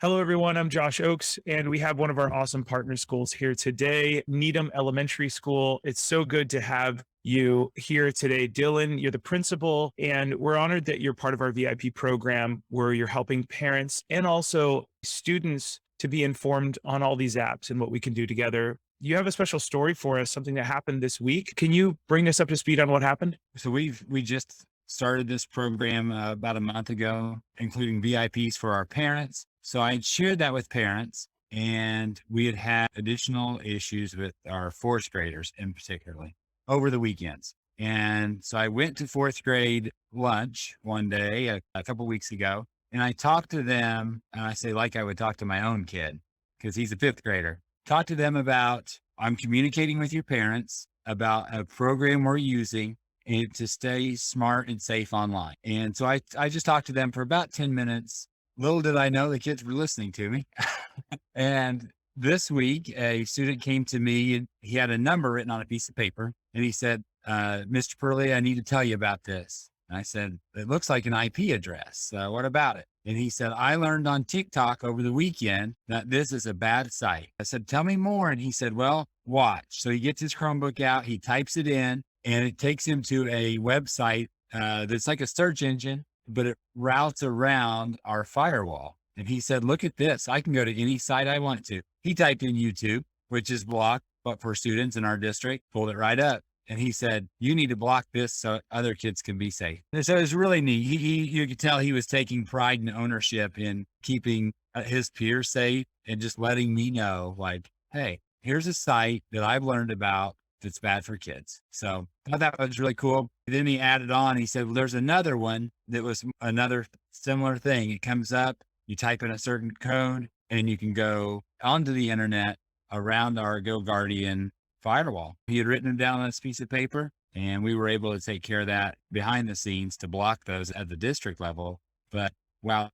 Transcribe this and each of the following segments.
Hello, everyone. I'm Josh Oakes, and we have one of our awesome partner schools here today, Needham Elementary School. It's so good to have you here today. Dylan, you're the principal, and we're honored that you're part of our VIP program where you're helping parents and also students to be informed on all these apps and what we can do together. You have a special story for us, something that happened this week. Can you bring us up to speed on what happened? So we just started this program about a month ago, including VIPs for our parents. So I had shared that with parents, and we had had additional issues with our fourth graders in particularly over the weekends. And so I went to fourth grade lunch one day a couple weeks ago, and I talked to them, and I say like I would talk to my own kid because he's a fifth grader. Talk to them about I'm communicating with your parents about a program we're using and to stay smart and safe online. And so I just talked to them for about 10 minutes. Little did I know the kids were listening to me. And this week, a student came to me and he had a number written on a piece of paper. And he said, Mr. Purley, I need to tell you about this. And I said, it looks like an IP address. What about it? And he said, I learned on TikTok over the weekend that this is a bad site. I said, tell me more. And he said, well, watch. So he gets his Chromebook out, he types it in, and it takes him to a website that's like a search engine, but it routes around our firewall. And he said, look at this. I can go to any site I want to. He typed in YouTube, which is blocked, but for students in our district, pulled it right up. And he said, you need to block this so other kids can be safe. And so it was really neat. You could tell he was taking pride and ownership in keeping his peers safe and just letting me know, like, hey, here's a site that I've learned about that's bad for kids. So I thought that was really cool. Then he added on, he said, well, there's another one that was another similar thing. It comes up, you type in a certain code, and you can go onto the internet around our Go Guardian firewall. He had written it down on this piece of paper, and we were able to take care of that behind the scenes to block those at the district level. But wow,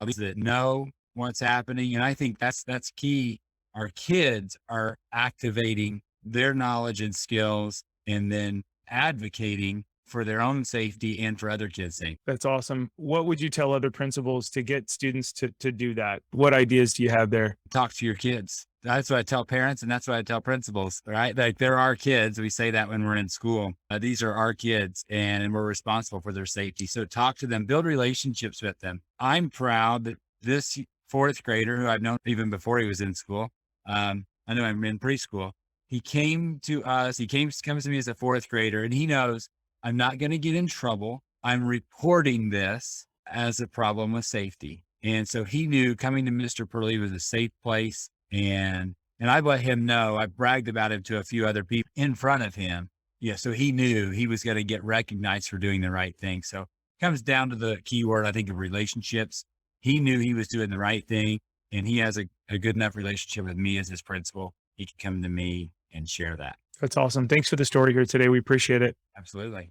at least that know what's happening. And I think that's key. Our kids are activating their knowledge and skills and then advocating for their own safety and for other kids' safety. That's awesome. What would you tell other principals to get students to do that? What ideas do you have there? Talk to your kids. That's what I tell parents, and that's what I tell principals, right? Like they're our kids. We say that when we're in school. These are our kids, and we're responsible for their safety. So talk to them, build relationships with them. I'm proud that this fourth grader, who I've known even before he was in school, I know I'm in preschool. He came to us. Comes to me as a fourth grader, and he knows I'm not going to get in trouble. I'm reporting this as a problem with safety. And so he knew coming to Mr. Purley was a safe place. And I let him know, I bragged about him to a few other people in front of him. Yeah. So he knew he was going to get recognized for doing the right thing. So it comes down to the key word, I think, of relationships. He knew he was doing the right thing, and he has a good enough relationship with me as his principal. He can come to me and share that. That's awesome. Thanks for the story here today. We appreciate it. Absolutely.